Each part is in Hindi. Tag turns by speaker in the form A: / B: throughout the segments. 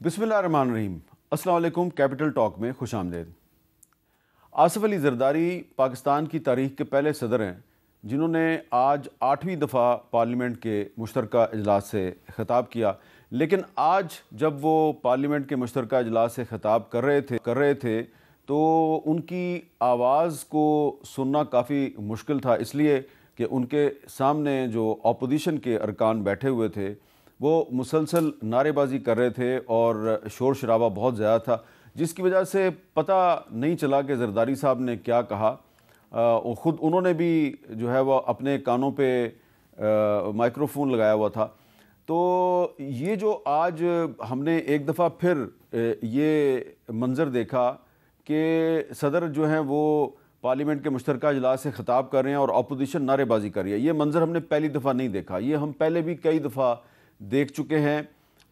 A: बिस्मिल्लाहिर्रहमानिर्रहीम। अस्सलाम वालेकुम। कैपिटल टॉक में खुश आमदीद। आसिफ अली ज़रदारी पाकिस्तान की तारीख़ के पहले सदर हैं जिन्होंने आज 8वीं दफ़ा पार्लियामेंट के मुश्तरका इजलास से ख़िताब किया। लेकिन आज जब वो पार्लियामेंट के मुश्तरका इजलास से ख़िताब कर रहे थे तो उनकी आवाज़ को सुनना काफ़ी मुश्किल था, इसलिए कि उनके सामने जो अपोजिशन के अरकान बैठे हुए थे वो मुसलसल नारेबाजी कर रहे थे और शोर शराबा बहुत ज़्यादा था, जिसकी वजह से पता नहीं चला कि ज़रदारी साहब ने क्या कहा। ख़ुद उन्होंने भी जो है वह अपने कानों पे माइक्रोफोन लगाया हुआ था। तो ये जो आज हमने एक दफ़ा फिर ये मंज़र देखा कि सदर जो हैं वो पार्लियामेंट के मुश्तरका इजलास से ख़िताब कर रहे हैं और अपोजिशन नारेबाजी कर रही है, ये मंज़र हमने पहली दफ़ा नहीं देखा। ये हम पहले भी कई दफ़ा देख चुके हैं।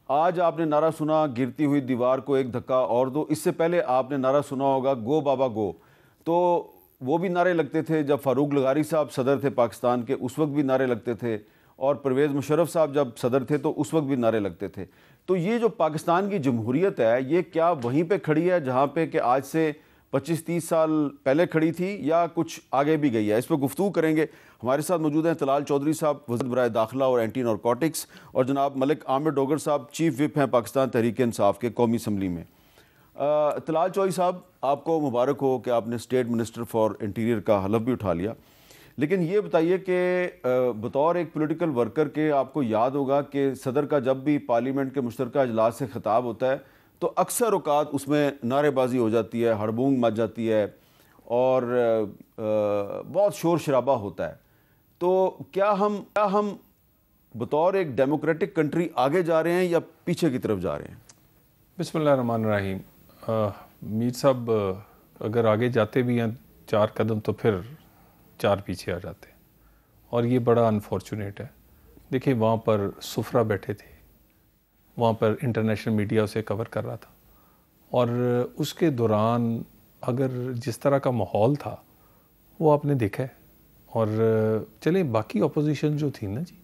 A: आज आपने नारा सुना, गिरती हुई दीवार को एक धक्का और दो। इससे पहले आपने नारा सुना होगा, गो बाबा गो। तो वो भी नारे लगते थे जब फ़ारूक लगारी साहब सदर थे पाकिस्तान के, उस वक्त भी नारे लगते थे, और परवेज़ मुशर्रफ साहब जब सदर थे तो उस वक्त भी नारे लगते थे। तो ये जो पाकिस्तान की जमहूरियत है, ये क्या वहीं पर खड़ी है जहाँ पर कि आज से 25-30 साल पहले खड़ी थी, या कुछ आगे भी गई है? इस पर गुफ्तगू करेंगे। हमारे साथ मौजूद हैं तलाल चौधरी साहब, वज़ीर बराए दाखिला और एंटी नारकोटिक्स, और जनाब मलिक आमिर डोगर साहब, चीफ विप हैं पाकिस्तान तहरीक इंसाफ के कौमी असम्बली में। तलाल चौधरी साहब, आपको मुबारक हो कि आपने स्टेट मिनिस्टर फॉर इंटीरियर का हलफ भी उठा लिया। लेकिन ये बताइए कि बतौर एक पोलिटिकल वर्कर के आपको याद होगा कि सदर का जब भी पार्लियामेंट के मुश्तरका इजलास से ख़िताब होता है तो अक्सर औकात उसमें नारेबाजी हो जाती है, हड़बूंग मच जाती है और बहुत शोर शराबा होता है। तो क्या हम बतौर एक डेमोक्रेटिक कंट्री आगे जा रहे हैं या पीछे की तरफ जा रहे हैं?
B: बिस्मिल्लाहिर्रहमानिर्रहीम। मीर साहब, अगर आगे जाते भी हैं 4 कदम तो फिर 4 पीछे आ जाते हैं, और ये बड़ा अनफॉर्चुनेट है। देखिए, वहाँ पर सुफरा बैठे थे, वहाँ पर इंटरनेशनल मीडिया उसे कवर कर रहा था, और उसके दौरान अगर जिस तरह का माहौल था वो आपने देखा है। और चले बाकी अपोजिशन जो थी ना जी,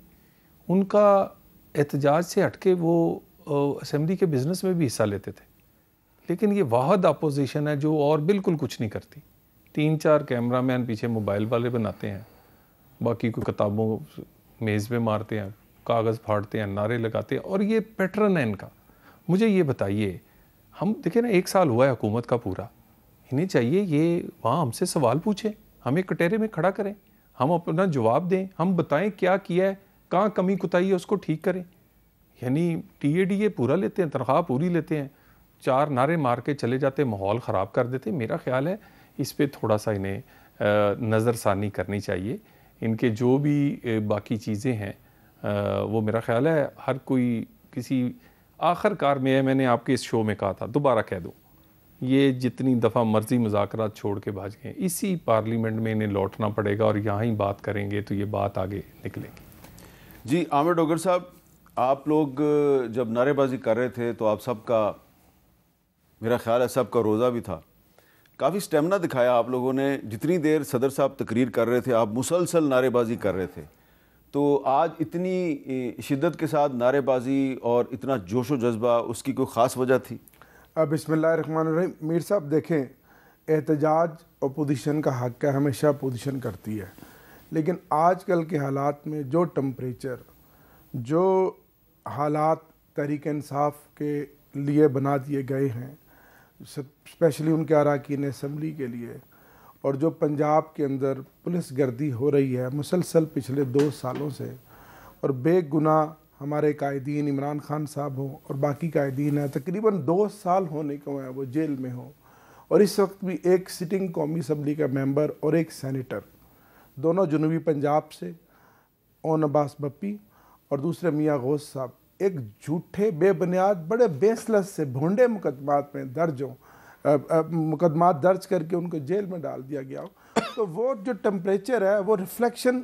B: उनका एहतजाज से हटके वो असेंबली के बिज़नेस में भी हिस्सा लेते थे। लेकिन ये वाहद अपोजिशन है जो और बिल्कुल कुछ नहीं करती। 3-4 कैमरामैन पीछे मोबाइल वाले बनाते हैं, बाकी को किताबों मेज़ पे मारते हैं, कागज़ फाड़ते हैं, नारे लगाते हैं, और ये पैटर्न है इनका। मुझे ये बताइए, हम देखिए ना, 1 साल हुआ है हुकूमत का पूरा, इन्हें चाहिए ये वहाँ हमसे सवाल पूछें, हमें कटहरे में खड़ा करें, हम अपना जवाब दें, हम बताएं क्या किया है, कहाँ कमी कुताही है, उसको ठीक करें। यानी TADA पूरा लेते हैं, तनख्वाह पूरी लेते हैं, 4 नारे मार के चले जाते, माहौल ख़राब कर देते। मेरा ख्याल है इस पर थोड़ा सा इन्हें नज़रसानी करनी चाहिए। इनके जो भी बाकी चीज़ें हैं वो मेरा ख्याल है हर कोई किसी आखिरकार में, मैंने आपके इस शो में कहा था, दोबारा कह दूँ, ये जितनी दफ़ा मर्जी मुज़ाकरात छोड़ के भाज गए, इसी पार्लियामेंट में इन्हें लौटना पड़ेगा और यहाँ ही बात करेंगे तो ये बात आगे निकलेगी।
A: जी आमिर डोगर साहब, आप लोग जब नारेबाजी कर रहे थे तो आप सबका, मेरा ख्याल है सबका रोज़ा भी था, काफ़ी स्टेमिना दिखाया आप लोगों ने। जितनी देर सदर साहब तकरीर कर रहे थे आप मुसलसल नारेबाजी कर रहे थे। तो आज इतनी शिद्दत के साथ नारेबाजी और इतना जोशो जज्बा, उसकी कोई ख़ास वजह थी?
C: बिस्मिल्लाहिर्रहमानिर्रहीम। मीर साहब देखें, एहतजाज अपोजिशन का हक़ है, हमेशा अपोजिशन करती है। लेकिन आजकल के हालात में जो टेम्परेचर, जो हालात तहरीक इंसाफ के लिए बना दिए गए हैं, स्पेशली उनके अरकान असम्बली के लिए, और जो पंजाब के अंदर पुलिस गर्दी हो रही है मुसलसल पिछले 2 सालों से, और बेगुनाह हमारे कायदीन, इमरान खान साहब हों और बाकी कायदीन हैं, तकरीबन 2 साल होने को हैं वो जेल में हों, और इस वक्त भी एक सिटिंग कौमी असम्बली का मेंबर और एक सेनेटर, दोनों जनूबी पंजाब से, ओन अब्बास बप्पी, और दूसरे मियाँ गौस साहब, एक झूठे बेबुनियाद बड़े बेसलेस से भोंडे मुकदमात में दर्ज हों, मुकदमात दर्ज करके उनको जेल में डाल दिया गया हो। तो वो जो टेम्परेचर है वो रिफ्लेक्शन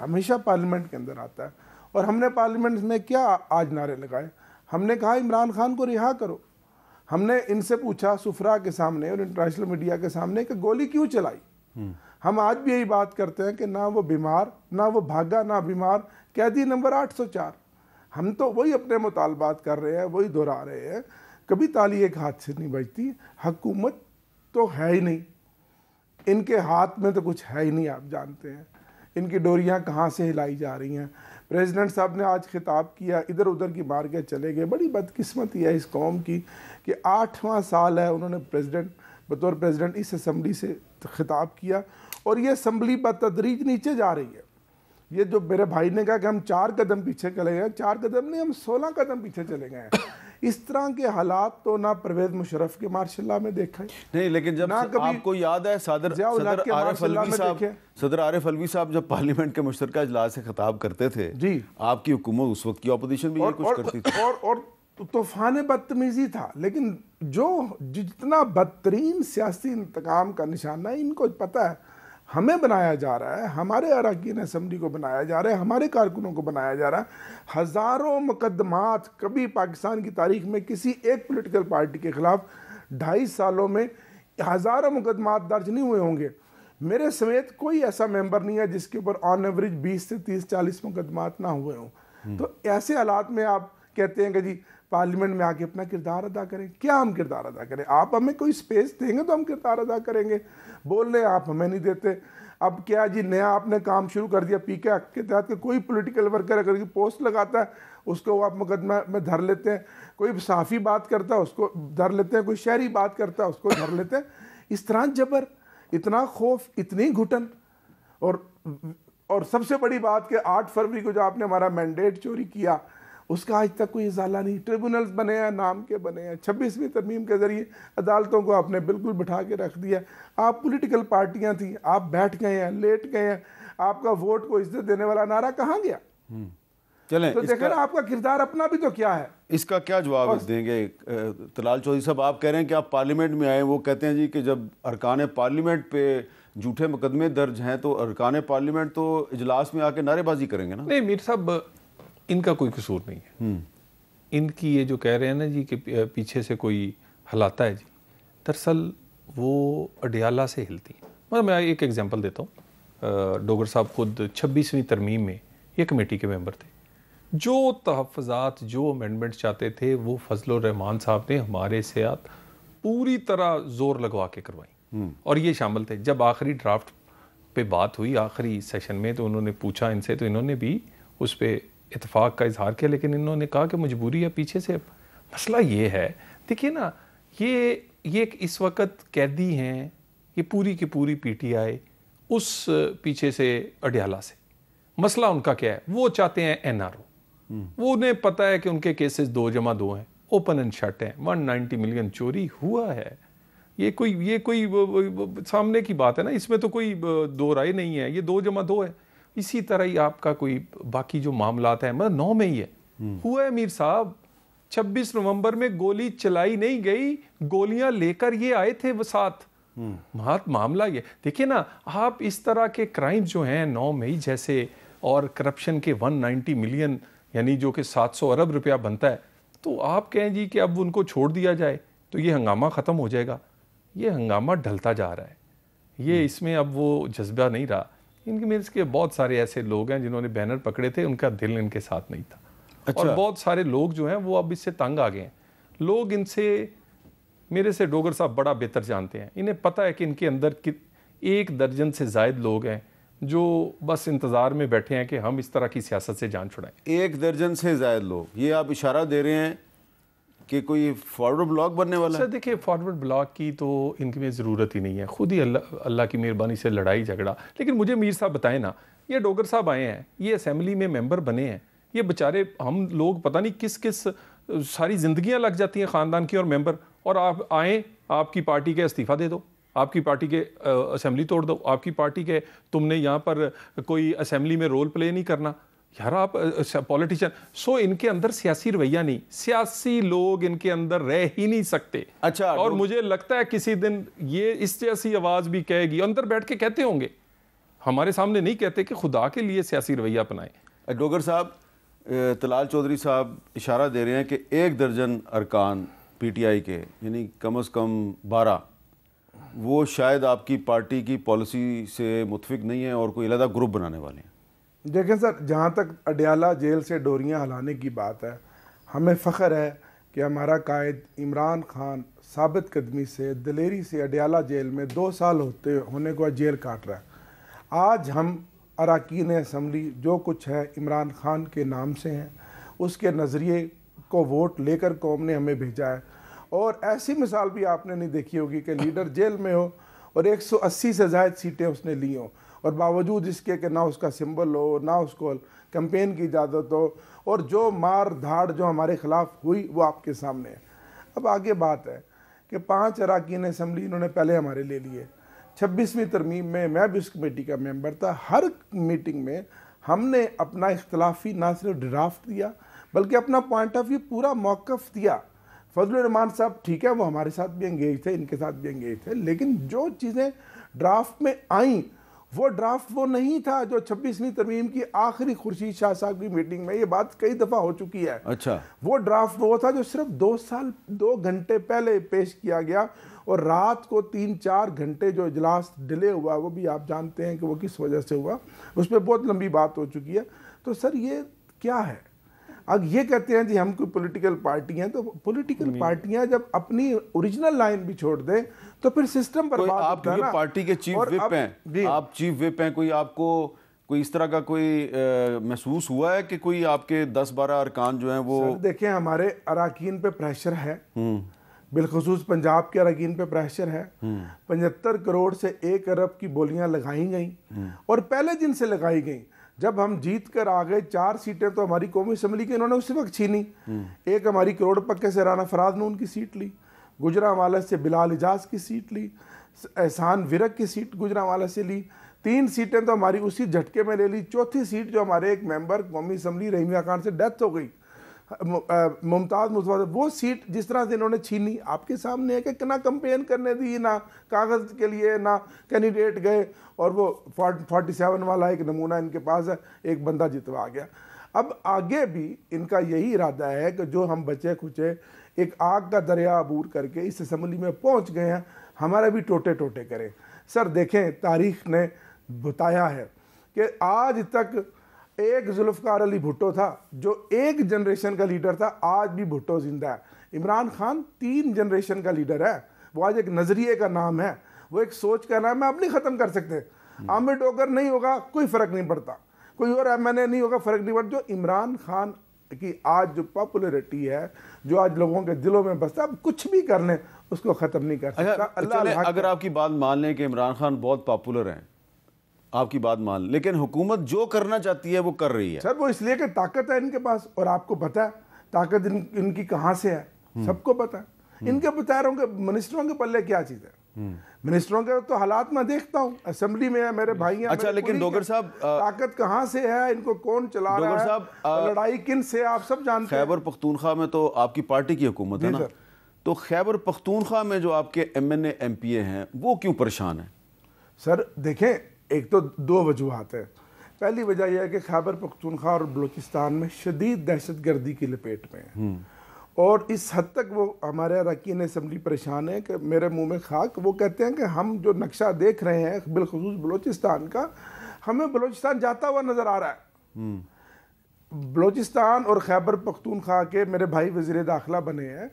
C: हमेशा पार्लियामेंट के अंदर आता है। और हमने पार्लियामेंट में क्या आज नारे लगाए, हमने कहा इमरान खान को रिहा करो। हमने इनसे पूछा सुफरा के सामने और इंटरनेशनल मीडिया के सामने कि गोली क्यों चलाई। हम आज भी यही बात करते हैं कि ना वो बीमार, ना वो भागा, ना बीमार, कैदी नंबर 804। हम तो वही अपने मुतालबात कर रहे हैं, वही दोहरा रहे हैं कभी ताली एक हाथ से नहीं बजती। हुकूमत तो है ही नहीं, इनके हाथ में तो कुछ है ही नहीं, आप जानते हैं इनकी डोरियां कहाँ से हिलाई जा रही हैं। प्रेसिडेंट साहब ने आज खिताब किया, इधर उधर की मार के चले गए। बड़ी बदकिस्मती है इस कौम की कि 8वां साल है उन्होंने बतौर प्रेसिडेंट इस असम्बली से खिताब किया और ये असम्बली बतदरीज नीचे जा रही है। ये जो मेरे भाई ने कहा कि हम 4 कदम पीछे चले गए, 4 कदम नहीं, हम 16 कदम पीछे चले गए हैं। इस तरह के हालात तो ना परवेज मुशर्रफ के मार्शल्ला में देखा
A: नहीं, लेकिन जब आपको याद है सदर आरिफ अलवी साहब जब पार्लियामेंट के मुश्तरका इजलास से खिताब करते थे जी, आपकी हुकूमत उस वक्त की अपोजिशन भी ये कुछ करती थी
C: और तूफान बदतमीजी था। लेकिन जो जितना बदतरीन सियासी इंतकाम का निशाना है, इनको पता है हमें बनाया जा रहा है, हमारे अरकान असम्बली को बनाया जा रहा है, हमारे कारकुनों को बनाया जा रहा है। हज़ारों मुकदमात, कभी पाकिस्तान की तारीख में किसी एक पॉलिटिकल पार्टी के खिलाफ 2.5 सालों में हज़ारों मुकदमात दर्ज नहीं हुए होंगे। मेरे समेत कोई ऐसा मेंबर नहीं है जिसके ऊपर ऑन एवरेज 20 से 30-40 मुकदमात ना हुए हों। तो ऐसे हालात में आप कहते हैं कि जी पार्लियामेंट में आके अपना किरदार अदा करें। क्या हम किरदार अदा करें? आप हमें कोई स्पेस देंगे तो हम किरदार अदा करेंगे। बोल रहे आप हमें नहीं देते। अब क्या जी नया आपने काम शुरू कर दिया पीके एक्ट के तहत कि कोई पॉलिटिकल वर्कर अगर की पोस्ट लगाता है उसको आप मुकदमा में धर लेते हैं, कोई सहाफ़ी बात करता है उसको धर लेते हैं, कोई शहरी बात करता है उसको धर लेते हैं। इस तरह जबर, इतना खौफ, इतनी घुटन। और सबसे बड़ी बात कि 8 फरवरी को जो आपने हमारा मैंडेट चोरी किया उसका आज तक कोई इजाला नहीं। ट्रिब्यूनल्स बने हैं, नाम के बने हैं। 26वीं तरमीम के ज़रिए अदालतों को आपने बिल्कुल बिठा के रख दिया। आप पॉलिटिकल पार्टियां थी, आप बैठ गए हैं, लेट गए हैं। आपका वोट को इज्जत देने वाला नारा कहाँ गया?
A: चलें,
C: तो देखें ना आपका किरदार अपना भी तो क्या है।
A: इसका क्या जवाब देंगे? तलाल चौधरी साहब, आप कह रहे हैं कि आप पार्लियामेंट में आए, वो कहते हैं जी कि जब अरकान पार्लियामेंट पे झूठे मुकदमे दर्ज हैं तो अरकान पार्लियामेंट तो इजलास में आके नारेबाजी करेंगे ना।
B: नहीं मीर साहब, इनका कोई कसूर नहीं है। इनकी ये जो कह रहे हैं ना जी कि पीछे से कोई हिलाता है जी, दरअसल वो अडियाला से हिलती है। मतलब मैं एक एग्जांपल देता हूँ। डोगर साहब खुद 26वीं तरमीम में ये कमेटी के मेंबर थे। जो तहफ़्फ़ुज़ात, जो अमेंडमेंट चाहते थे वो फजलुर रहमान साहब ने हमारे साथ पूरी तरह ज़ोर लगवा के करवाई और ये शामिल थे। जब आखिरी ड्राफ्ट पे बात हुई आखिरी सेशन में तो उन्होंने पूछा इनसे, तो इन्होंने भी उस पर इत्तेफाक का इजहार किया, लेकिन इन्होंने कहा कि मजबूरी है पीछे से। मसला ये है, देखिए ना, ये इस वक्त कैदी हैं, ये पूरी की पूरी पीटीआई उस पीछे से अडियाला से। मसला उनका क्या है? वो चाहते हैं एनआरओ। वो उन्हें पता है कि उनके केसेस 2+2 हैं, ओपन एंड शट हैं। 190 मिलियन चोरी हुआ है। ये कोई सामने की बात है ना, इसमें तो कोई दो राय नहीं है। ये 2+2 है। इसी तरह ही आपका कोई बाकी जो मामलात हैं, मतलब 9 में ही है हुआ है मीर साहब। 26 नवंबर में गोली चलाई नहीं गई, गोलियां लेकर ये आए थे वसात। मामला ये देखिए ना आप, इस तरह के क्राइम जो हैं 9 मई जैसे, और करप्शन के 190 मिलियन यानी जो कि 700 अरब रुपया बनता है, तो आप कहें जी कि अब उनको छोड़ दिया जाए तो ये हंगामा ख़त्म हो जाएगा। ये हंगामा ढलता जा रहा है। ये इसमें अब वो जज्बा नहीं रहा। इनके में इसके बहुत सारे ऐसे लोग हैं जिन्होंने बैनर पकड़े थे, उनका दिल इनके साथ नहीं था। अच्छा। और बहुत सारे लोग जो हैं वो अब इससे तंग आ गए हैं। लोग इनसे, मेरे से डोगर साहब बड़ा बेहतर जानते हैं। इन्हें पता है कि इनके अंदर 1 दर्जन से ज़ायद लोग हैं जो बस इंतज़ार में बैठे हैं कि हम इस तरह की सियासत से जान छुड़ाएं।
A: 1 दर्जन से ज़ायद लोग, ये आप इशारा दे रहे हैं कि कोई फॉरवर्ड ब्लॉक बनने वाला है?
B: देखिए, फॉरवर्ड ब्लॉक की तो इनकी में ज़रूरत ही नहीं है। खुद ही अल्लाह की मेहरबानी से लड़ाई झगड़ा। लेकिन मुझे मीर साहब बताएं ना, ये डोगर साहब आए हैं, ये असेंबली में मेंबर बने हैं, ये बेचारे हम लोग पता नहीं किस किस सारी ज़िंदगियां लग जाती हैं ख़ानदान की और मेंबर, और आप आएँ, आपकी पार्टी के इस्तीफ़ा दे दो, आपकी पार्टी के असेंबली तोड़ दो, आपकी पार्टी के तुमने यहाँ पर कोई असेंबली में रोल प्ले नहीं करना। यार आप पॉलिटिशियन। सो इनके अंदर सियासी रवैया नहीं, सियासी लोग इनके अंदर रह ही नहीं सकते।
A: अच्छा,
B: और मुझे लगता है किसी दिन ये इस जैसी आवाज़ भी कहेगी, अंदर बैठ के कहते होंगे, हमारे सामने नहीं कहते कि खुदा के लिए सियासी रवैया अपनाएं।
A: डोगर साहब, तलाल चौधरी साहब इशारा दे रहे हैं कि 1 दर्जन अरकान पीटीआई के, यानी कम से कम 12, वो शायद आपकी पार्टी की पॉलिसी से मुतफिक नहीं है और कोई अलग ग्रुप बनाने वाले हैं।
C: देखें सर, जहाँ तक अडियाला जेल से डोरियां हलाने की बात है, हमें फ़ख्र है कि हमारा कायद इमरान खान साबित कदमी से दिलेरी से अडयाला जेल में 2 साल होने को जेल काट रहा है। आज हम अरकान असम्बली जो कुछ है इमरान खान के नाम से हैं, उसके नज़रिए को वोट लेकर कौम ने हमें भेजा है। और ऐसी मिसाल भी आपने नहीं देखी होगी कि लीडर जेल में हो और 180 से ज़ायद सीटें उसने ली हों और बावजूद इसके कि ना उसका सिंबल हो, ना उसको कैंपेन की इजाज़त हो, और जो मार धाड़ जो हमारे ख़िलाफ़ हुई वो आपके सामने है। अब आगे बात है कि 5 अरकान असम्बली इन्होंने पहले हमारे ले लिए। 26वीं तरमीम में मैं भी उस कमेटी का मेंबर था। हर मीटिंग में हमने अपना इख्तलाफी ना सिर्फ ड्राफ्ट दिया बल्कि अपना पॉइंट ऑफ व्यू पूरा मौक़िफ़ दिया। फजलुर रहमान साहब ठीक है, वो हमारे साथ भी एंगेज थे, इनके साथ भी एंगेज थे, लेकिन जो चीज़ें ड्राफ्ट में आईं वो ड्राफ्ट वो नहीं था जो 26वीं तरमीम की आखिरी खुर्शीद शाह साहब की मीटिंग में, ये बात कई दफ़ा हो चुकी है।
A: अच्छा,
C: वो ड्राफ्ट वो था जो सिर्फ 2 घंटे पहले पेश किया गया और रात को 3-4 घंटे जो इजलास डिले हुआ वो भी आप जानते हैं कि वो किस वजह से हुआ, उस पर बहुत लंबी बात हो चुकी है। तो सर ये क्या है? अब ये कहते हैं जी हम कोई पॉलिटिकल पार्टी हैं, तो पॉलिटिकल पार्टियां जब अपनी ओरिजिनल लाइन भी छोड़ दें तो फिर सिस्टम बर्बाद
A: आप
C: होता है ना।
A: पार्टी के चीफ विप हैं, आप चीफ विप हैं, कोई आपको कोई इस तरह का कोई महसूस हुआ है कि कोई आपके 10-12 अरकान जो हैं वो?
C: सर देखें, हमारे अरकान पे प्रेशर है, बिलखुसूस पंजाब के अरकान पे प्रेशर है। 75 करोड़ से 1 अरब की बोलियां लगाई गई और पहले दिन से लगाई गई। जब हम जीत कर आ गए 4 सीटें तो हमारी कौमी असम्बली की इन्होंने उसी वक्त छीनी। एक हमारी करोड़ पक्के से राना फराज नून की सीट ली, गुजरांवाला से बिलाल इजाज की सीट ली, एहसान विरक की सीट गुजरांवाला से ली। 3 सीटें तो हमारी उसी झटके में ले ली। चौथी सीट जो हमारे एक मेंबर कौमी असम्बली रहीमिया खान से डेथ हो गई, मुमताज़ मुस्तफा, वो सीट जिस तरह से इन्होंने छीनी आपके सामने है कि ना कंपेन करने दी, ना कागज़ के लिए, ना कैंडिडेट गए, और वो 47 वाला एक नमूना इनके पास है, एक बंदा जितवा गया। अब आगे भी इनका यही इरादा है कि जो हम बचे खुचे एक आग का दरिया अबूर करके इस असम्बली में पहुंच गए हैं, हमारा भी टोटे टोटे करें। सर देखें, तारीख ने बताया है कि आज तक एक जुल्फ़िकार अली भुट्टो था जो एक जनरेशन का लीडर था, आज भी भुट्टो जिंदा है। इमरान खान 3 जनरेशन का लीडर है। वो आज एक नज़रिए का नाम है, वो एक सोच का नाम है। आप नहीं ख़त्म कर सकते। आमिर डोगर नहीं होगा कोई फ़र्क नहीं पड़ता, कोई और MNA नहीं होगा फ़र्क नहीं पड़ता। जो इमरान खान की आज जो पॉपुलरिटी है, जो आज लोगों के दिलों में बसता, अब कुछ भी कर लें उसको ख़त्म नहीं कर सकता।
A: अल्लाह अगर आपकी बात मान लें कि इमरान खान बहुत पॉपुलर हैं, आपकी बात मान, लेकिन हुकूमत जो करना चाहती है वो कर रही है।
C: सर वो इसलिए कि ताकत है इनके पास, और आपको पता है ताकत इनकी कहाँ से है, सबको पता है। इनके विचारों के मिनिस्टरों के पल्ले क्या चीज़ है? मिनिस्टरों के तो हालात मैं देखता हूँ, असेंबली में है, मेरे भाई हैं।
A: अच्छा, लेकिन डोगर साहब,
C: ताकत कहाँ से है, इनको कौन चला रहा है, लड़ाई किन से, आप सब जानते हैं।
A: खैबर पख्तूनख्वा में तो आपकी पार्टी की हुकूमत है ना, तो खैबर पख्तूनख्वा में जो आपके MNA MPA हैं वो क्यों परेशान है?
C: सर देखें, एक तो 2 वजूहात है। पहली वजह यह है कि खैबर पख्तूनख्वा और बलूचिस्तान में शदीद दहशतगर्दी की लपेट में है, और इस हद तक वो हमारे अरकान असम्बली परेशान है कि मेरे मुंह में खाक। वो कहते हैं कि हम जो नक्शा देख रहे हैं बिलखुसूस बलूचिस्तान का, हमें बलूचिस्तान जाता हुआ नज़र आ रहा है। बलूचिस्तान और खैबर पख्तूनख्वा के मेरे भाई वज़ीर दाखिला बने हैं,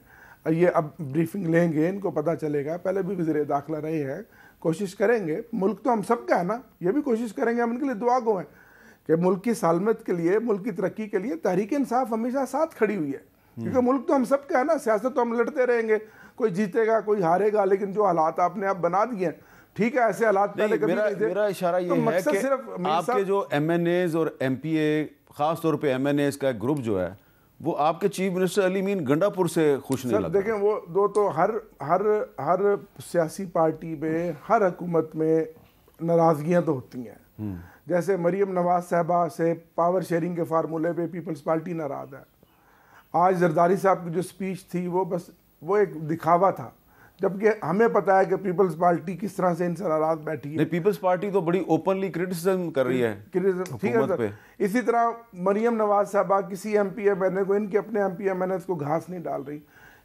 C: ये अब ब्रीफिंग लेंगे, इनको पता चलेगा। पहले भी वज़ीर दाखिला रहे हैं, कोशिश करेंगे। मुल्क तो हम सबका है ना, ये भी कोशिश करेंगे, हम इनके लिए दुआ गो हैं कि मुल्क की सालमत के लिए, मुल्क की तरक्की के लिए तहरीक इंसाफ हमेशा साथ खड़ी हुई है, क्योंकि मुल्क तो हम सबका है ना। सियासत तो हम लड़ते रहेंगे, कोई जीतेगा कोई हारेगा, लेकिन जो हालात आपने अब बना दिए हैं, ठीक है, ऐसे हालात पहले कभी नहीं थे।
A: मेरा इशारा ये है कि आपके जो MNAs और MPA, खास तौर पे MNAs का एक ग्रुप जो है वो आपके chief minister Ali mean Gandapur से खुश नहीं लगा।
C: देखें, वो दो तो हर सियासी पार्टी में, हर हुकूमत में नाराज़गियाँ तो होती हैं। जैसे मरीम नवाज साहबा से पावर शेयरिंग के फार्मूले पे पीपल्स पार्टी नाराज़ है। आज जरदारी साहब की जो स्पीच थी वो बस वो एक दिखावा था, जबकि हमें पता है कि पीपल्स पार्टी किस तरह से इनसे नाराज बैठी है।
A: पीपल्स पार्टी तो बड़ी ओपनली क्रिटिसिज्म कर रही है,
C: ठीक है सर। इसी तरह मरियम नवाज साहबा किसी MPA मैंने को, इनके अपने MPA मैंने इसको घास नहीं डाल रही।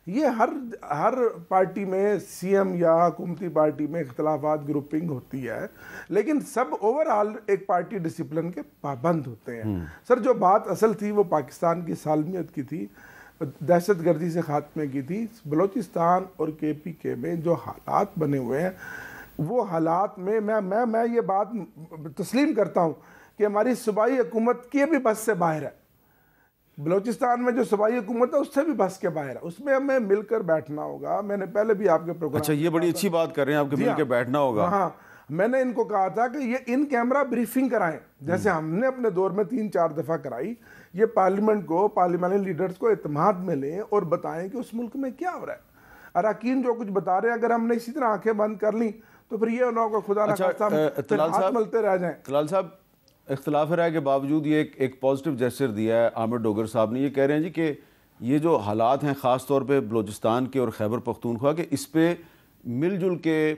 C: ये हर पार्टी में, CM या हुकूमती पार्टी में इख्तलाफात, ग्रुपिंग होती है, लेकिन सब ओवरऑल एक पार्टी डिसिप्लिन के पाबंद होते हैं। सर जो बात असल थी वो पाकिस्तान की सालमियत की थी। दहशतगर्दी से खात्मे की थी। बलूचिस्तान और KPK में जो हालात बने हुए हैं, वो हालात में मैं ये बात तस्लीम करता हूँ कि हमारी सूबाई हुकूमत की भी बस से बाहर है। बलूचिस्तान में जो सूबाई हुकूमत है उससे भी बस के बाहर है, उसमें हमें मिलकर बैठना होगा। मैंने पहले भी आपके प्रोग्राम,
A: अच्छा, ये बड़ी अच्छी बात कर रहे हैं आपके, मिलकर बैठना होगा।
C: हाँ, मैंने इनको कहा था कि ये इन कैमरा ब्रीफिंग कराएं, जैसे हमने अपने दौर में 3-4 दफ़ा कराई। ये पार्लियामेंट को, पार्लियामेंट्री लीडर्स को इत्मीनान में लें और बताएं कि उस मुल्क में क्या हो रहा है। अरकान जो कुछ बता रहे हैं, अगर हमने इसी तरह आंखें बंद कर ली तो फिर ये ना होगा खुदा ना खास्ता हाथ मलते रह जाएं।
A: तलाल साहब, इख्तलाफ राय के बावजूद ये एक पॉजिटिव जेस्चर दिया है आमिर डोगर साहब ने। ये कह रहे हैं जी कि ये जो हालात हैं ख़ास तौर पे बलूचिस्तान के और खैबर पख्तूनख्वा के, इस पे मिलजुल के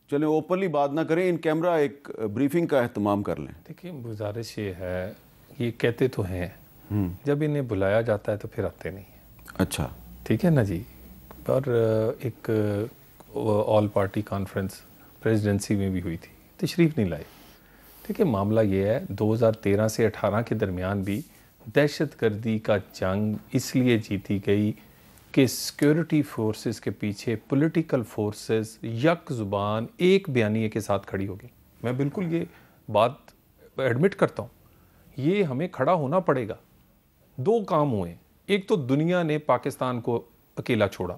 A: चलें, ओपनली बात ना करें, इन कैमरा एक ब्रीफिंग का एहतमाम कर लें।
B: देखिए, गुजारिश ये है, ये कहते तो हैं, जब इन्हें बुलाया जाता है तो फिर आते नहीं हैं।
A: अच्छा,
B: ठीक है ना जी। पर एक ऑल पार्टी कॉन्फ्रेंस प्रेसिडेंसी में भी हुई थी, तशरीफ़ नहीं लाई। ठीक है, मामला ये है 2013 से 18 के दरमियान भी दहशतगर्दी का जंग इसलिए जीती गई कि सिक्योरिटी फोर्सेस के पीछे पॉलिटिकल फोर्सेस यक ज़ुबान एक बयानिए के साथ खड़ी होगी। मैं बिल्कुल ये बात एडमिट करता हूँ, ये हमें खड़ा होना पड़ेगा। 2 काम हुए, एक तो दुनिया ने पाकिस्तान को अकेला छोड़ा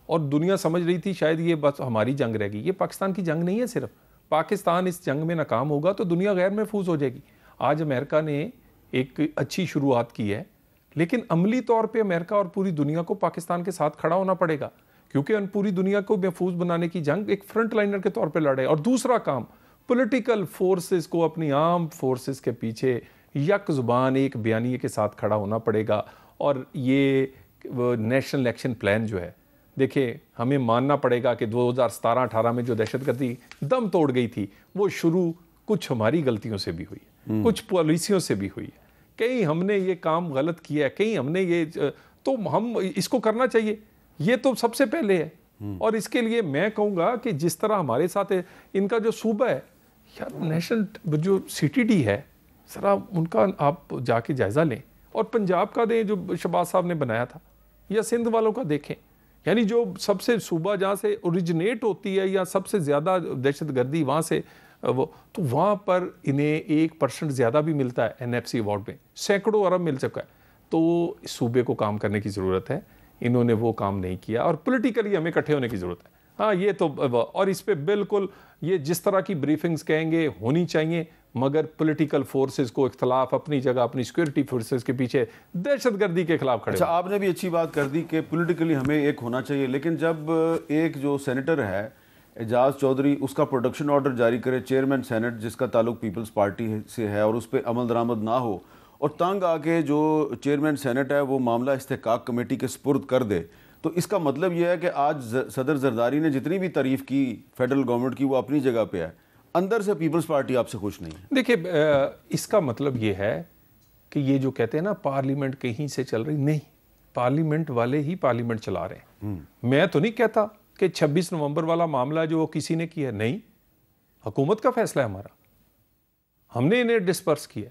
B: और दुनिया समझ रही थी शायद ये बस हमारी जंग रहेगी। ये पाकिस्तान की जंग नहीं है, सिर्फ पाकिस्तान इस जंग में नाकाम होगा तो दुनिया गैर महफूज हो जाएगी। आज अमेरिका ने एक अच्छी शुरुआत की है, लेकिन अमली तौर पे अमेरिका और पूरी दुनिया को पाकिस्तान के साथ खड़ा होना पड़ेगा, क्योंकि पूरी दुनिया को महफूज बनाने की जंग एक फ्रंट लाइनर के तौर पे लड़े। और दूसरा काम, पॉलिटिकल फोर्सेस को अपनी आर्म फोर्सेस के पीछे यक ज़ुबान एक बयानिए के साथ खड़ा होना पड़ेगा। और ये नेशनल एक्शन प्लान जो है, देखिए, हमें मानना पड़ेगा कि 2017-18 में जो दहशतगर्दी दम तोड़ गई थी, वो शुरू कुछ हमारी गलतियों से भी हुई है, कुछ पॉलिसियों से भी हुई है। कहीं हमने ये काम गलत किया है, कहीं हमने ये, तो हम इसको करना चाहिए, ये तो सबसे पहले है। और इसके लिए मैं कहूँगा कि जिस तरह हमारे साथ है, इनका जो सूबा है यार, नेशनल जो CTD है, ज़रा उनका आप जाके जायज़ा लें। और पंजाब का दें जो शहबाज साहब ने बनाया था, या सिंध वालों का देखें, यानी जो सबसे सूबा जहाँ से ओरिजिनेट होती है या सबसे ज़्यादा दहशतगर्दी वहाँ से वो, तो वहाँ पर इन्हें 1% ज़्यादा भी मिलता है NFC अवार्ड में, सैकड़ों अरब मिल चुका है। तो सूबे को काम करने की ज़रूरत है, इन्होंने वो काम नहीं किया और पॉलिटिकली हमें इकट्ठे होने की ज़रूरत है। हाँ, ये तो, और इस पर बिल्कुल ये जिस तरह की ब्रीफिंग्स कहेंगे होनी चाहिए, मगर पॉलिटिकल फोर्सेस को इख्तलाफ अपनी जगह, अपनी सिक्योरिटी फोर्सेस के पीछे दहशतगर्दी के खिलाफ खड़े।
A: अच्छा, आपने भी अच्छी बात कर दी कि पॉलिटिकली हमें एक होना चाहिए, लेकिन जब एक जो सेनेटर है एजाज चौधरी, उसका प्रोडक्शन ऑर्डर जारी करे चेयरमैन सेनेट, जिसका ताल्लुक पीपल्स पार्टी से है, और उस पर अमल दरामद ना हो, और तंग आके जो चेयरमैन सेनेट है वो मामला इस्तेहकाक कमेटी के सुपुर्द कर दे, तो इसका मतलब यह है कि आज सदर जरदारी ने जितनी भी तारीफ की फेडरल गवर्नमेंट की, वो अपनी जगह पे है, अंदर से पीपल्स पार्टी आपसे खुश नहीं है।
B: देखिए, इसका मतलब ये है कि ये जो कहते हैं ना पार्लियामेंट कहीं से चल रही, नहीं, पार्लियामेंट वाले ही पार्लियामेंट चला रहे हैं। मैं तो नहीं कहता कि 26 नवंबर वाला मामला जो किसी ने किया, नहीं, हुकूमत का फैसला है हमारा, हमने इन्हें डिस्पर्स किया।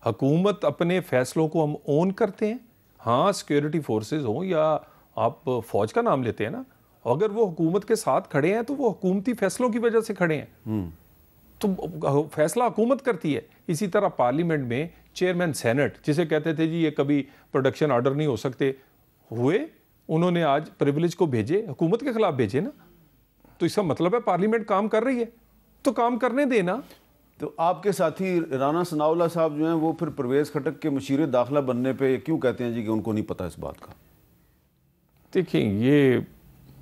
B: हुकूमत अपने फैसलों को हम ओन करते हैं। हाँ, सिक्योरिटी फोर्सेज हो या आप फौज का नाम लेते हैं ना, अगर वो हुकूमत के साथ खड़े हैं तो वो हुकूमती फैसलों की वजह से खड़े हैं, तो फैसला हुकूमत करती है। इसी तरह पार्लियामेंट में चेयरमैन सेनेट, जिसे कहते थे जी ये कभी प्रोडक्शन ऑर्डर नहीं हो सकते, हुए, उन्होंने आज प्रिविलेज को भेजे, हुकूमत के खिलाफ भेजे ना, तो इसका मतलब है पार्लियामेंट काम कर रही है, तो काम करने देना।
A: तो आपके साथी राना सनाउल्लाह साहब जो हैं, वो फिर परवेज़ खटक के मशीर दाखिला बनने पे क्यों कहते हैं जी कि उनको नहीं पता इस बात का?
B: देखिए, ये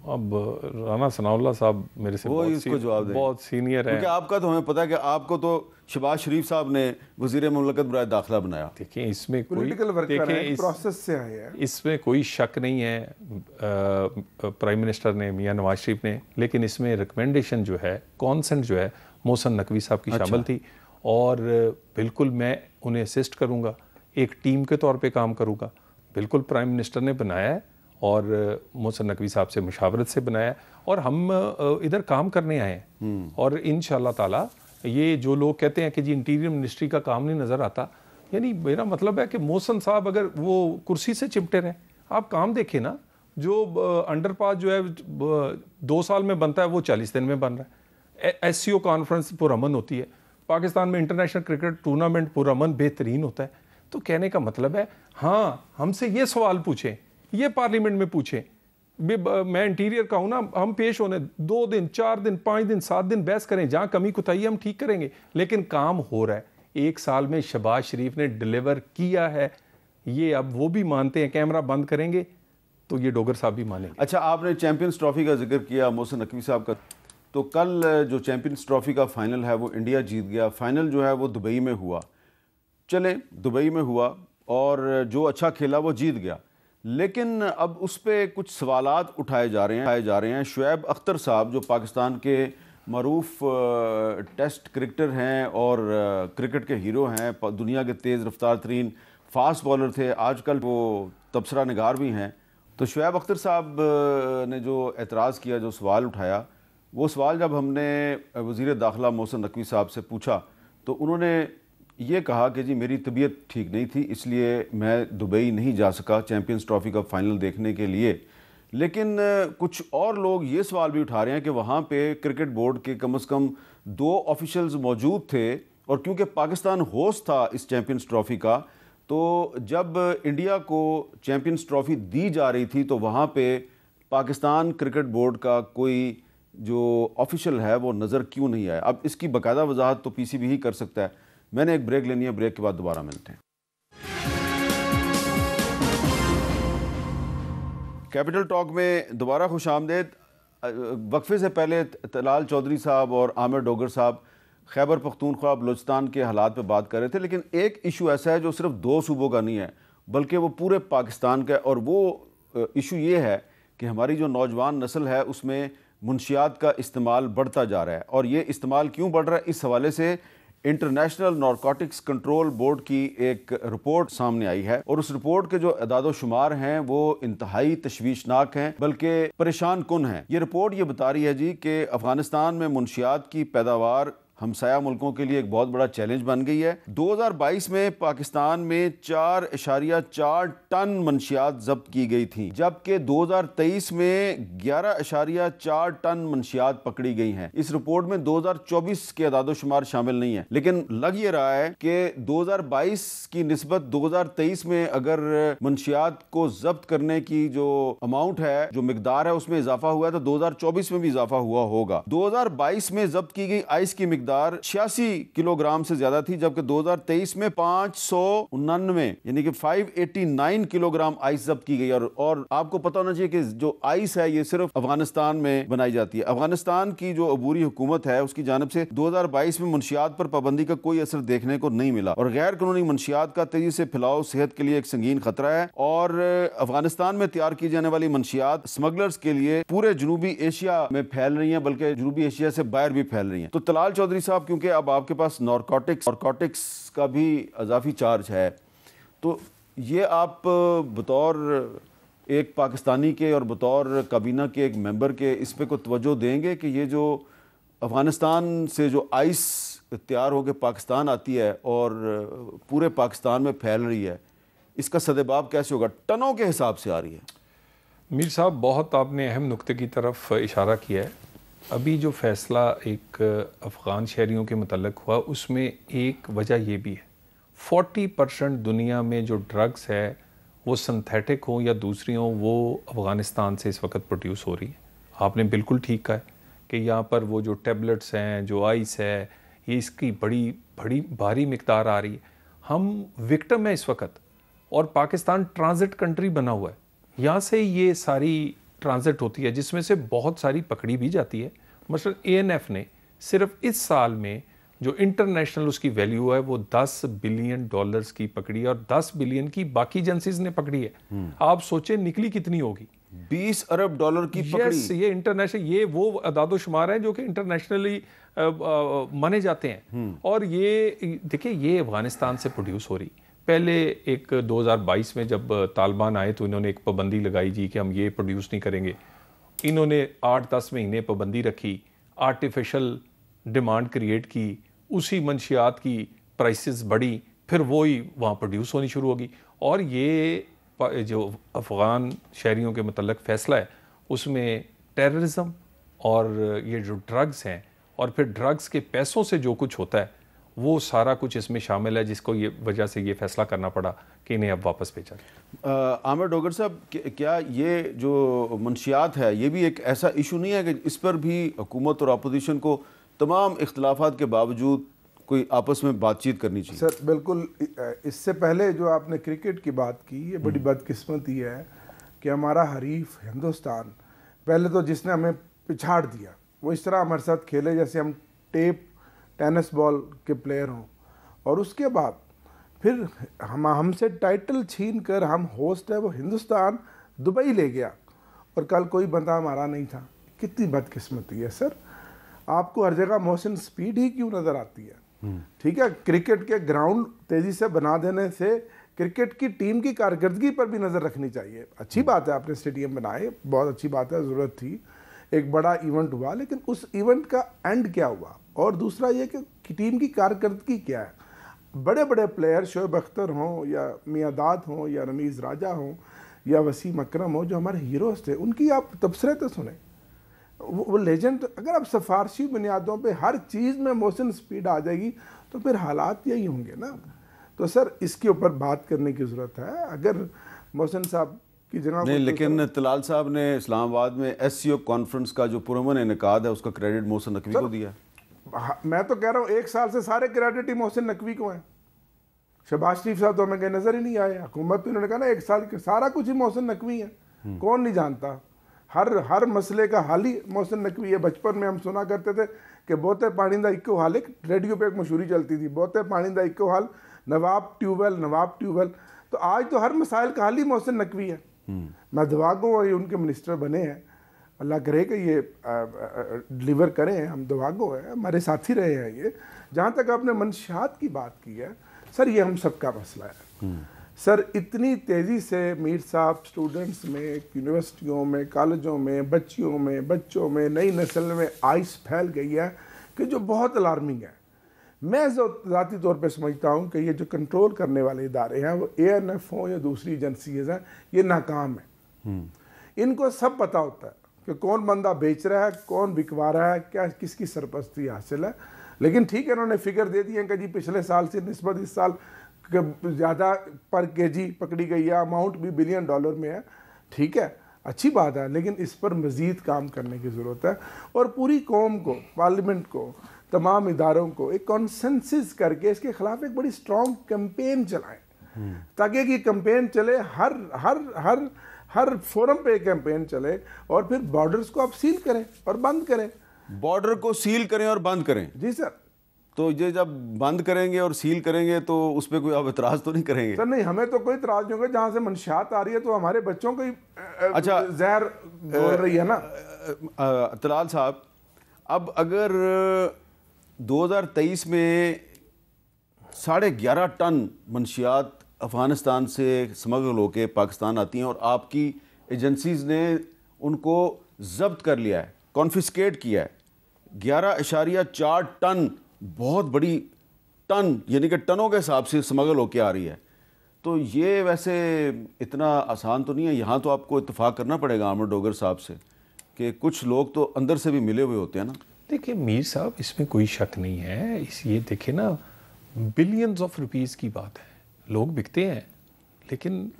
B: अब राना सनाउल्लाह साहब मेरे से बहुत सीनियर है,
A: क्योंकि आपका तो हमें पता है कि आपको तो शहबाज शरीफ साहब ने वज़ीर मुमलकत बराए दाखिला बनाया।
B: देखिए, इसमें कोई,
C: देखिए, प्रोसेस से आए हैं,
B: इसमें कोई शक नहीं है प्राइम मिनिस्टर ने, मियां नवाज शरीफ ने, लेकिन इसमें रिकमेंडेशन जो है, कॉन्सेंट जो है, मोहसिन नकवी साहब की शामिल थी। और बिल्कुल मैं उन्हें असिस्ट करूँगा, एक टीम के तौर पे काम करूँगा। बिल्कुल प्राइम मिनिस्टर ने बनाया है और मोहसिन नकवी साहब से मुशावरत से बनाया, और हम इधर काम करने आए हैं। और इंशाअल्लाह ताला ये जो लोग कहते हैं कि जी इंटीरियर मिनिस्ट्री का काम नहीं नज़र आता, यानी मेरा मतलब है कि मोहसिन साहब अगर वो कुर्सी से चिपटे रहे, आप काम देखें ना, जो अंडरपास जो है 2 साल में बनता है वो 40 दिन में बन रहा है। SCO कॉन्फ्रेंस पुरअमन होती है, पाकिस्तान में इंटरनेशनल क्रिकेट टूर्नामेंट पुरअमन बेहतरीन होता है। तो कहने का मतलब है, हाँ हमसे ये सवाल पूछें, ये पार्लियामेंट में पूछें, मैं इंटीरियर का हूँ ना, हम पेश होने 2 दिन 4 दिन 5 दिन 7 दिन बहस करें, जहाँ कमी कुताही हम ठीक करेंगे, लेकिन काम हो रहा है। 1 साल में शहबाज शरीफ ने डिलीवर किया है, ये अब वो भी मानते हैं। कैमरा बंद करेंगे तो ये डोगर साहब भी मानेंगे।
A: अच्छा, आपने चैंपियंस ट्रॉफी का जिक्र किया मोहसिन नकवी साहब का, तो कल जो चैंपियंस ट्रॉफी का फाइनल है वो इंडिया जीत गया। फाइनल जो है वो दुबई में हुआ, चले दुबई में हुआ और जो अच्छा खेला वो जीत गया, लेकिन अब उस पर कुछ सवालात उठाए जा रहे हैं। शुएब अख्तर साहब जो पाकिस्तान के मरूफ टेस्ट क्रिकेटर हैं और क्रिकेट के हीरो हैं, दुनिया के तेज़ रफ्तार तरीन फास्ट बॉलर थे, आजकल वो तबसरा निगार भी हैं। तो शुएब अख्तर साहब ने जो एतराज़ किया, जो सवाल उठाया, वो सवाल जब हमने वज़ीर दाखिला मोहसिन नकवी साहब से पूछा तो उन्होंने ये कहा कि जी मेरी तबीयत ठीक नहीं थी, इसलिए मैं दुबई नहीं जा सका चैंपियंस ट्रॉफ़ी का फ़ाइनल देखने के लिए। लेकिन कुछ और लोग ये सवाल भी उठा रहे हैं कि वहाँ पे क्रिकेट बोर्ड के कम से कम 2 ऑफिशियल्स मौजूद थे, और क्योंकि पाकिस्तान होस्ट था इस चैंपियंस ट्रॉफ़ी का, तो जब इंडिया को चैंपियंस ट्रॉफ़ी दी जा रही थी तो वहाँ पे पाकिस्तान क्रिकेट बोर्ड का कोई जो ऑफिशियल है वो नज़र क्यों नहीं आया। अब इसकी बाकायदा वजाहत तो PCB ही कर सकता है। मैंने एक ब्रेक लेनी है, ब्रेक के बाद दोबारा मिलते हैं। कैपिटल टॉक में दोबारा खुश आमदेद। वक्फे से पहले तलाल चौधरी साहब और आमिर डोगर साहब खैबर पख्तूनख्वा बलूचिस्तान के हालात पे बात कर रहे थे, लेकिन एक इशू ऐसा है जो सिर्फ 2 सूबों का नहीं है बल्कि वो पूरे पाकिस्तान का है, और वो इशू ये है कि हमारी जो नौजवान नस्ल है उसमें मुनशियात का इस्तेमाल बढ़ता जा रहा है। और ये इस्तेमाल क्यों बढ़ रहा है, इस हवाले से इंटरनेशनल नारकोटिक्स कंट्रोल बोर्ड की एक रिपोर्ट सामने आई है, और उस रिपोर्ट के जो अदादो शुमार हैं वो इंतहाई तशवीशनाक हैं, बल्कि परेशान कुन हैं। ये रिपोर्ट ये बता रही है जी कि अफगानिस्तान में मुनशियात की पैदावार हमसाया मुल्कों के लिए एक बहुत बड़ा चैलेंज बन गई है। 2022 में पाकिस्तान में 4.4 टन मंशियात जब्त की गई थी, जबकि 2023 में 11.4 टन मंशियात पकड़ी गई हैं। इस रिपोर्ट में 2024 के अदादो शुमार शामिल नहीं है, लेकिन लग ये रहा है कि 2022 की निस्बत 2023 में अगर मंशियात को जब्त करने की जो अमाउंट है, जो मिकदार है, उसमें इजाफा हुआ है तो 2024 में भी इजाफा हुआ होगा। 2022 में जब्त की गई आइस की 86 किलोग्राम से ज्यादा थी, जबकि 2023 में 599 यानी कि 589 किलोग्राम आइस जब्त की गई। और आपको पता होना चाहिए कि जो आइस है ये सिर्फ अफगानिस्तान में बनाई जाती है। अफगानिस्तान की जो अबूरी हुकूमत है उसकी जानिब से 2022 में मुनशियात पर पाबंदी का कोई असर देखने को नहीं मिला, और गैर कानूनी मुनशियात का तेजी से फैलाव सेहत के लिए एक संगीन खतरा है। और अफगानिस्तान में तैयार की जाने वाली मुनशियात स्मगलर्स के लिए पूरे जनूबी एशिया में फैल रही है, बल्कि जनूबी एशिया से बाहर भी फैल रही है। तो तलाल चौधरी साहब, क्योंकि अब आपके पास नारकोटिक्स का भी अजाफी चार्ज है, तो ये आप बतौर एक पाकिस्तानी के और बतौर काबीना के एक मेंबर के इस पे को तवज्जो देंगे कि ये जो अफगानिस्तान से जो आइस तैयार होकर पाकिस्तान आती है और पूरे पाकिस्तान में फैल रही है, इसका सदेबाब कैसे होगा? टनों के हिसाब से आ रही है।
B: मीर साहब, बहुत आपने अहम नुक्ते की तरफ इशारा किया है। अभी जो फ़ैसला एक अफ़गान शहरियों के मतलब हुआ, उसमें एक वजह ये भी है, 40% दुनिया में जो ड्रग्स है वो सिंथेटिक हों या दूसरी हों, वो अफ़गानिस्तान से इस वक्त प्रोड्यूस हो रही है। आपने बिल्कुल ठीक कहा है कि यहाँ पर वो जो टैबलेट्स हैं, जो आइस है, ये इसकी बड़ी बड़ी भारी मिकदार आ रही है। हम विक्टिम हैं इस वक्त, और पाकिस्तान ट्रांजिट कंट्री बना हुआ है, यहाँ से ये सारी ट्रांजिट होती है, जिसमें से बहुत सारी पकड़ी भी जाती है। मसलन ANF ने सिर्फ इस साल में जो इंटरनेशनल उसकी वैल्यू है वो $10 बिलियन की पकड़ी है, और 10 बिलियन की बाकी एजेंसीज ने पकड़ी है। आप सोचें निकली कितनी होगी?
A: $20 अरब की पकड़ी।
B: ये इंटरनेशनल, ये वो अदादो शुमार हैं जो कि इंटरनेशनली माने जाते हैं। और ये देखिए, ये अफगानिस्तान से प्रोड्यूस हो रही। पहले एक 2022 में जब तालिबान आए तो इन्होंने एक पाबंदी लगाई जी कि हम ये प्रोड्यूस नहीं करेंगे। इन्होंने 8-10 महीने पाबंदी रखी, आर्टिफिशियल डिमांड क्रिएट की, उसी मंशियात की प्राइसेस बढ़ी, फिर वो ही वहाँ प्रोड्यूस होनी शुरू होगी। और ये जो अफ़गान शहरियों के मतलब फ़ैसला है उसमें टेररिज्म और ये जो ड्रग्स हैं और फिर ड्रग्स के पैसों से जो कुछ होता है वो सारा कुछ इसमें शामिल है, जिसको ये वजह से ये फ़ैसला करना पड़ा कि इन्हें अब वापस भेजा जाए।
A: आमिर डोगर साहब, क्या ये जो मंशियात है ये भी एक ऐसा इशू नहीं है कि इस पर भी हुकूमत और अपोजिशन को तमाम इख्तलाफात के बावजूद कोई आपस में बातचीत करनी चाहिए?
C: सर बिल्कुल, इससे पहले जो आपने क्रिकेट की बात की, ये बड़ी बदकिस्मती है कि हमारा हरीफ हिंदुस्तान पहले तो जिसने हमें पिछाड़ दिया वो इस तरह हमारे साथ खेले जैसे हम टेप टेनिस बॉल के प्लेयर हों, और उसके बाद फिर हमसे टाइटल छीन कर हम होस्ट है वो हिंदुस्तान दुबई ले गया और कल कोई बंदा हमारा नहीं था। कितनी बदकिस्मती है सर। आपको हर जगह मोहसिन स्पीड ही क्यों नज़र आती है? ठीक है, क्रिकेट के ग्राउंड तेज़ी से बना देने से क्रिकेट की टीम की कारकर्दगी पर भी नज़र रखनी चाहिए। अच्छी बात है आपने स्टेडियम बनाए, बहुत अच्छी बात है, ज़रूरत थी, एक बड़ा इवेंट हुआ, लेकिन उस इवेंट का एंड क्या हुआ? और दूसरा ये कि टीम की कारकर्दगी क्या है? बड़े बड़े प्लेयर शोएब अख्तर हों या मियादाद हों या रमीज़ राजा हों या वसीम अकरम हो, जो हमारे हीरोज़ थे, उनकी आप तबसरे तो सुने। वो लेजेंड, अगर आप सिफारशी बुनियादों पे हर चीज़ में मोहसिन स्पीड आ जाएगी तो फिर हालात यही होंगे ना। तो सर इसके ऊपर बात करने की ज़रूरत है। अगर मोहसिन साहब की जगह
A: नहीं, लेकिन तलाल साहब ने इस्लामाबाद में SCO कॉन्फ्रेंस का जो पुरअमन इनेकाद है उसका क्रेडिट मोहसिन नकवी को दिया।
C: मैं तो कह रहा हूँ 1 साल से सारे क्रेडिट ही मोहसिन नकवी को हैं। शहबाज शरीफ साहब तो हमें कहीं नज़र ही नहीं आए। हुकूमत इन्होंने कहा ना 1 साल के सारा कुछ ही मोहसिन नकवी है। कौन नहीं जानता? हर मसले का हल ही मोहसिन नकवी है। बचपन में हम सुना करते थे कि बोते पानीदा इक्को हाल, एक रेडियो पे एक मशहूरी चलती थी, बोते पानीदा इक्को हाल, नवाब ट्यूबवेल। तो आज तो हर मसाइल का हल ही मोहसिन नकवी है। मैं दुआ गो ये उनके मिनिस्टर बने हैं, अल्लाह करे कि ये डिलीवर करें, हम दुआ गो है, हमारे साथी रहे हैं ये। जहाँ तक आपने मंशियात की बात की है सर, ये हम सबका मसला है। सर इतनी तेज़ी से मीर साहब स्टूडेंट्स में, यूनिवर्सिटियों में, कॉलेजों में, बच्चों में नई नस्ल में आइस फैल गई है कि जो बहुत अलार्मिंग है। मैं ज़ाती तौर पे समझता हूँ कि ये जो कंट्रोल करने वाले इदारे हैं वो ANF हों या दूसरी एजेंसीज हैं, ये नाकाम है। इनको सब पता होता है कि कौन बंदा बेच रहा है, कौन बिकवा रहा है, क्या किसकी सरपरस्ती हासिल है। लेकिन ठीक है, उन्होंने फिगर दे दी है कि जी पिछले साल से निस्बत इस साल ज़्यादा पर केजी पकड़ी गई है, अमाउंट भी $1 बिलियन में है। ठीक है, अच्छी बात है, लेकिन इस पर मज़ीद काम करने की ज़रूरत है और पूरी कौम को, पार्लियामेंट को, तमाम इदारों को एक कॉन्सेंसस करके इसके खिलाफ एक बड़ी स्ट्रॉन्ग कैंपेन चलाएं, ताकि ये कैंपेन चले, हर हर हर हर फोरम पे कैंपेन चले और फिर बॉर्डर्स को आप सील करें और बंद करें।
A: बॉर्डर को सील करें और बंद करें?
C: जी सर।
A: तो ये जब बंद करेंगे और सील करेंगे तो उस पर कोई आप इतराज़ तो नहीं करेंगे?
C: सर नहीं, हमें तो कोई इतराज़ नहीं होगा। जहाँ से मंशियात आ रही है तो हमारे बच्चों को ही
A: अच्छा
C: जहर बोल रही है ना।
A: तलाल साहब, अब अगर 2023 में 11.5 टन मंशियात अफ़गानिस्तान से स्मगल होकर पाकिस्तान आती हैं और आपकी एजेंसीज़ ने उनको ज़ब्त कर लिया है, कॉन्फिस्केट किया है, 11.4 टन, बहुत बड़ी टन, यानी कि टनों के हिसाब से स्मगल होकर आ रही है, तो ये वैसे इतना आसान तो नहीं है। यहाँ तो आपको इत्तेफाक करना पड़ेगा आमिर डोगर साहब से कि कुछ लोग तो अंदर से भी मिले हुए होते हैं ना।
B: देखिए मीर साहब, इसमें कोई शक नहीं है। ये देखें ना, बिलियंस ऑफ रुपीज़ की बात है, लोग बिकते हैं, लेकिन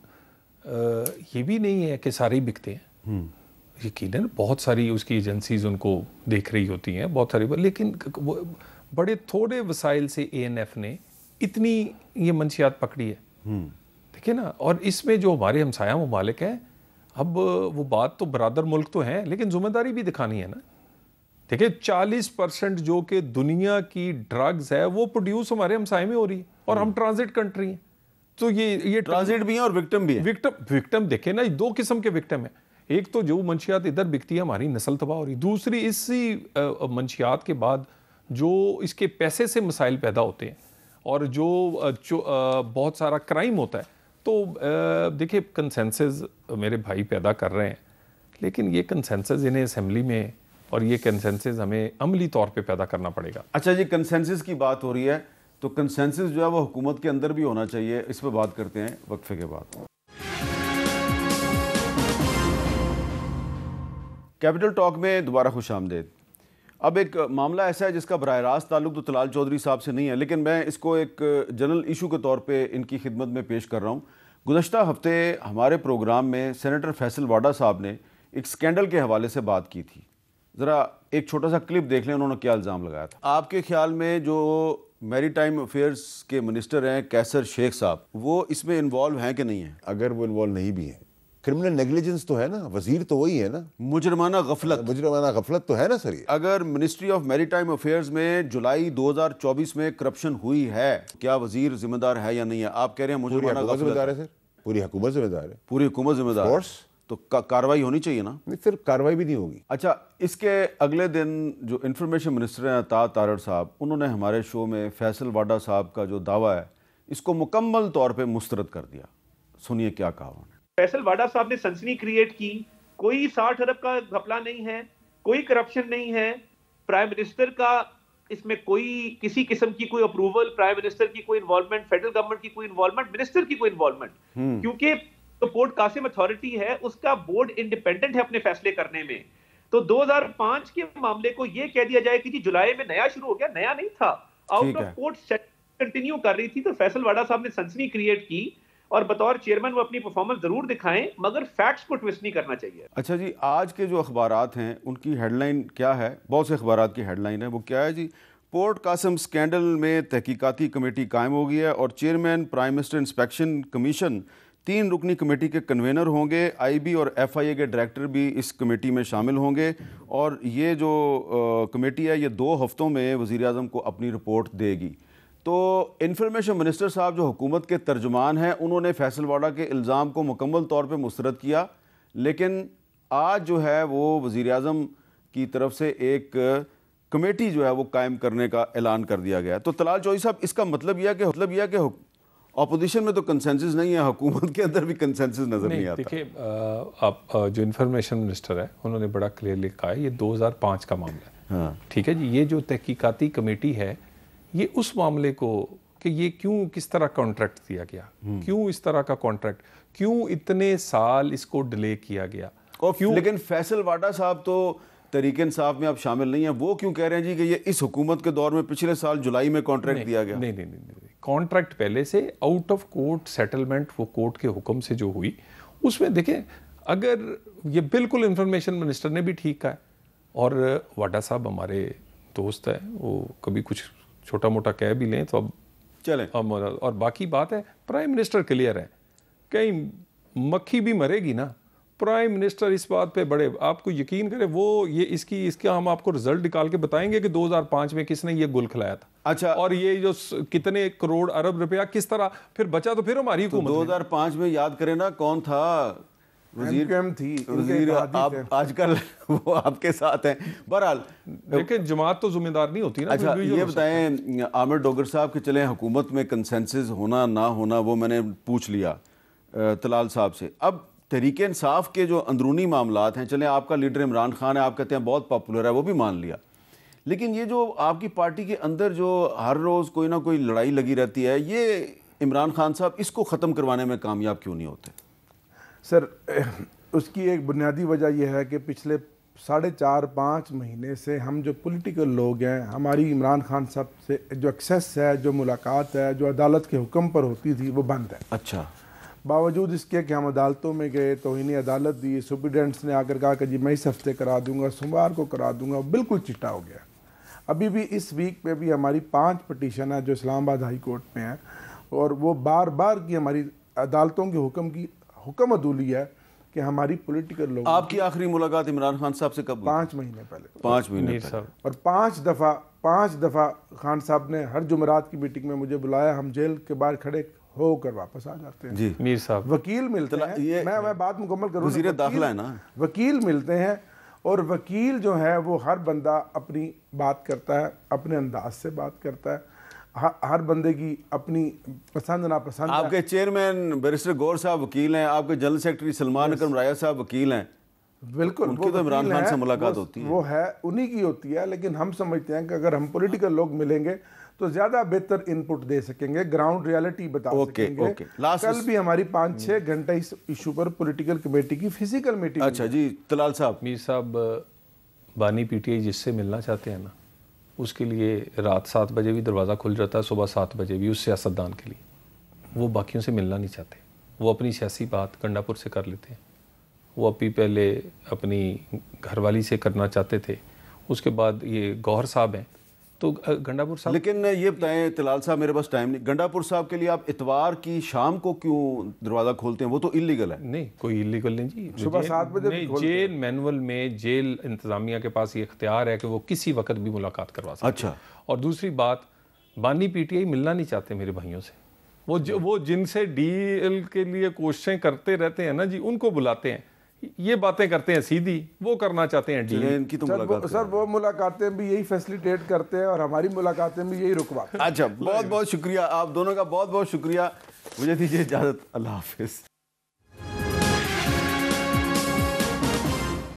B: ये भी नहीं है कि सारे ही बिकते हैं। यकीनन बहुत सारी उसकी एजेंसीज उनको देख रही होती हैं, बहुत सारी, लेकिन बड़े थोड़े वसाइल से ANF ने इतनी ये मंशियात पकड़ी है। देखिए ना, और इसमें जो हमारे हमसाया ममालिक हैं, अब वो बात तो बरादर मुल्क तो हैं, लेकिन जिम्मेदारी भी दिखानी है ना। देखिए 40% जो कि दुनिया की ड्रग्स है वो प्रोड्यूस हमारे हमसाये में हो रही है और हम ट्रांजिट कंट्री हैं। तो ये ट्रांजिट
A: भी है और विक्टिम भी है।
B: विक्टिम देखे ना, 2 किस्म के विक्टिम है। एक तो जो मंशियात इधर बिकती है, हमारी नस्ल तबाह हो रही, दूसरी इसी मंशियात के बाद जो इसके पैसे से मसाइल पैदा होते हैं और जो बहुत सारा क्राइम होता है। तो देखिए कंसेंसस मेरे भाई पैदा कर रहे हैं, लेकिन ये कंसेंसस इन्हें असेंबली में और ये कंसेंसस हमें अमली तौर पे पैदा करना पड़ेगा।
A: अच्छा जी, कंसेंसस की बात हो रही है, तो कंसेंसस जो है वो हुकूमत के अंदर भी होना चाहिए। इस पर बात करते हैं वक्फे के बाद। कैपिटल टॉक में दोबारा खुश आमदेद। अब एक मामला ऐसा है जिसका बराह रास्त ताल्लुक तो तलाल चौधरी साहब से नहीं है, लेकिन मैं इसको एक जनरल इशू के तौर पे इनकी खिदमत में पेश कर रहा हूँ। गुज़श्ता हफ्ते हमारे प्रोग्राम में सेनेटर फैसल वाडा साहब ने एक स्कैंडल के हवाले से बात की थी। ज़रा एक छोटा सा क्लिप देख लें, उन्होंने क्या इल्ज़ाम लगाया था। आपके ख्याल में जो मैरीटाइम अफेयर्स के मिनिस्टर हैं कैसर शेख साहब, वो इसमें इन्वॉल्व हैं कि नहीं हैं?
D: अगर वो इन्वॉल्व नहीं भी हैं, क्रिमिनल नेग्लिजेंस तो है ना, वजीर तो वही है ना,
A: मुजरमाना
D: गफलत तो है ना सर। ये
A: अगर मिनिस्ट्री ऑफ मैरीटाइम अफेयर्स में जुलाई 2024 में करप्शन हुई है, क्या वजीर जिम्मेदार है या नहीं है? आप कह रहे हैं मुजरमाना गफलत
D: जिम्मेदार है सर, पूरी हुकूमत जिम्मेदार है।
A: पूरी हुकूमत जिम्मेदार है, तो कार्रवाई होनी चाहिए ना?
D: नहीं, सिर्फ कार्रवाई भी नहीं होगी।
A: अच्छा, इसके अगले दिन जो इंफॉर्मेशन मिनिस्टर हैं अता तारड़ साहब, उन्होंने हमारे शो में फैसल वाडा साहब का जो दावा है इसको मुकम्मल तौर पे मुस्तरद कर दिया। सुनिए क्या कहा उन्होंने।
E: फैसल वाडा साहब ने सनसनी क्रिएट की, कोई 60 अरब का घपला नहीं है, कोई करप्शन नहीं है, प्राइम मिनिस्टर का इसमें कोई किसी किस्म की कोई अप्रूवल, प्राइम मिनिस्टर की कोई इन्वॉल्वमेंट, फेडरल गवर्नमेंट की कोई इन्वॉल्वमेंट, मिनिस्टर की कोई इन्वॉल्वमेंट, क्योंकि तो पोर्ट कासिम अथॉरिटी है, उसका बोर्ड इंडिपेंडेंट है अपने फैसले करने में। तो 2005 के मामले को यह कह दिया जाए कि जी जुलाई में नया शुरू हो गया, नया नहीं था, आउट ऑफ कोर्ट कंटिन्यू कर रही थी। तो फैसल वाडा साहब ने सनसनी क्रिएट की और बतौर चेयरमैन वो अपनी परफॉर्मेंस जरूर दिखाएं, मगर फैक्ट्स को ट्विस्ट नहीं करना चाहिए।
A: अच्छा जी, आज के जो अखबारात हैं उनकी हेडलाइन क्या है? बहुत से अखबारात की हेडलाइन है, वो क्या है जी? पोर्ट कासिम स्कैंडल में तहकीकाती कमेटी कायम हो गई है और chairman prime minister inspection commission 3 रुकनी कमेटी के कन्वेनर होंगे। IB और FIA के डायरेक्टर भी इस कमेटी में शामिल होंगे और ये जो कमेटी है ये 2 हफ्तों में वज़ीर आज़म को अपनी रिपोर्ट देगी। तो इंफॉर्मेशन मिनिस्टर साहब जो हुकूमत के तर्जुमान हैं, उन्होंने फैसल वाडा के इल्ज़ाम को मुकम्मल तौर पे मुस्तरद किया, लेकिन आज जो है वो वज़ीर आज़म की तरफ से एक कमेटी जो है वो कायम करने का ऐलान कर दिया गया। तो तलाल चौधरी साहब, इसका मतलब यह है कि अपोजिशन में तो कंसेंसस नहीं है, हुकूमत के अंदर भी कंसेंसस नज़र नहीं आता।
B: देखिए, आप जो इंफॉर्मेशन मिनिस्टर है उन्होंने बड़ा क्लियरली कहा है ये 2005 का मामला है। हाँ। ठीक है जी, ये जो तहकीकाती कमेटी है ये उस मामले को कि ये क्यों किस तरह कॉन्ट्रैक्ट दिया गया, क्यों इस तरह का कॉन्ट्रैक्ट, क्यों इतने साल इसको डिले किया गया
A: और क्यों। लेकिन फैसल वाडा साहब तो तहरीक इंसाफ में आप शामिल नहीं है, वो क्यों कह रहे हैं जी कि ये इस हुकूमत के दौर में पिछले साल जुलाई में कॉन्ट्रैक्ट दिया गया?
B: नहीं, कॉन्ट्रैक्ट पहले से आउट ऑफ कोर्ट सेटलमेंट, वो कोर्ट के हुक्म से जो हुई उसमें देखें, अगर ये बिल्कुल इंफॉर्मेशन मिनिस्टर ने भी ठीक कहा है और वाडा साहब हमारे दोस्त है, वो कभी कुछ छोटा मोटा कह भी लें तो अब
A: चलें।
B: और बाकी बात है, प्राइम मिनिस्टर क्लियर है, कहीं मक्खी भी मरेगी ना, प्राइम मिनिस्टर इस बात पे बड़े, आपको यकीन करें वो ये इसका हम आपको रिजल्ट निकाल के बताएंगे कि 2005 में किसने ये गुल खिलाया था।
A: अच्छा,
B: और ये जो कितने करोड़ अरब रुपया किस तरह फिर बचा, तो फिर हमारी हुकूमत।
A: 2005 में याद करें ना, कौन था वजीर
C: थी,
A: वजीर आप आजकल वो आपके साथ हैं। बहरहाल
B: लेकिन जमात तो जिम्मेदार नहीं होती ना।
A: अच्छा, ये बताएं आमिर डोगर साहब के चले हुकूमत में कंसेंसस होना ना होना वो मैंने पूछ लिया तलाल साहब से। अब तहरीक इंसाफ के जो अंदरूनी मामलात हैं, चलें आपका लीडर इमरान खान है, आप कहते हैं बहुत पॉपुलर है, वो भी मान लिया, लेकिन ये जो आपकी पार्टी के अंदर जो हर रोज़ कोई ना कोई लड़ाई लगी रहती है, ये इमरान खान साहब इसको ख़त्म करवाने में कामयाब क्यों नहीं होते?
C: सर, उसकी एक बुनियादी वजह यह है कि पिछले 4.5-5 महीने से हम जो पॉलिटिकल लोग हैं, हमारी इमरान खान साहब से जो एक्सेस है, जो मुलाकात है, जो अदालत के हुक्म पर होती थी, वो बंद है।
A: अच्छा,
C: बावजूद इसके कि हम अदालतों में गए, तौहीन अदालत दी, सुप्रीडेंट्स ने आकर कहा कि जी मैं इस हफ्ते करा दूंगा, सोमवार को करा दूंगा, बिल्कुल चिट्टा हो गया। अभी भी इस वीक पे भी हमारी 5 पटिशन है जो इस्लामाबाद हाई कोर्ट में है और वो बार बार की हमारी अदालतों के हुक्म अदूली है कि हमारी पॉलिटिकल लोग।
A: आपकी आखिरी मुलाकात इमरान खान साहब से कब?
C: 5 महीने पहले।
A: 5 महीने पहले।
C: और 5 दफ़ा खान साहब ने हर जुमेरात की मीटिंग में मुझे बुलाया, हम जेल के बाहर खड़े होकर वापस आ जाते हैं।
A: जी
B: मीर साहब,
C: वकील मिलते हैं, मैं बात मुकम्मल करूँ,
A: वज़ीर दाखिला है ना,
C: वकील मिलते हैं और वकील जो है वो हर बंदा अपनी बात करता है, अपने अंदाज से बात करता है, हर बंदे की अपनी पसंद नापसंद।
A: आपके चेयरमैन बैरिस्टर गौर साहब वकील हैं, आपके जनरल सेक्रेटरी सलमान अकरम राया साहब वकील हैं।
C: बिल्कुल,
A: उनकी तो इमरान खान से मुलाकात होती है,
C: वो है उन्हीं की होती है, लेकिन हम समझते हैं कि अगर हम पॉलिटिकल लोग मिलेंगे तो ज़्यादा बेहतर इनपुट दे सकेंगे, ग्राउंड रियलिटी बता सकेंगे। कल भी हमारी 5-6 घंटे इस इशू पर पॉलिटिकल कमेटी की फिजिकल मीटिंग।
A: अच्छा जी, तलाल साहब।
B: मीर साहब, बानी पीटीआई जिससे मिलना चाहते हैं ना, उसके लिए रात 7 बजे भी दरवाज़ा खुल जाता है, सुबह 7 बजे भी, उस सियासतदान के लिए। वो बाकियों से मिलना नहीं चाहते, वो अपनी सियासी बात गंडापुर से कर लेते हैं। वो अभी पहले अपनी घरवाली से करना चाहते थे, उसके बाद ये गौहर साहब हैं तो गंडापुर साहब।
A: लेकिन ये बताएं तलाल साहब, मेरे पास टाइम नहीं, गंडापुर साहब के लिए आप इतवार की शाम को क्यों दरवाज़ा खोलते हैं? वो तो इलीगल है।
B: नहीं, कोई इलीगल नहीं जी,
C: सुबह 7 बजे
B: नहीं, जेल मैनुअल में जेल इंतज़ामिया के पास ये इख्तियार है कि वो किसी वक्त भी मुलाकात करवा सकते हैं।
A: अच्छा।
B: और दूसरी बात, बानी पीटीआई मिलना नहीं चाहते मेरे भाइयों से। वो जिनसे डीएल के लिए कोशिशें करते रहते हैं ना जी, उनको बुलाते हैं, ये बातें करते हैं सीधी, वो करना चाहते हैं डील।
A: इनकी तो मुलाकात
C: सर वो मुलाकातें भी यही फैसिलिटेट करते हैं और हमारी मुलाकातें भी यही रुकवाते हैं।
A: अच्छा, बहुत बहुत शुक्रिया आप दोनों का, बहुत बहुत शुक्रिया। मुझे दीजिए इजाज़त, अल्लाह हाफिज़।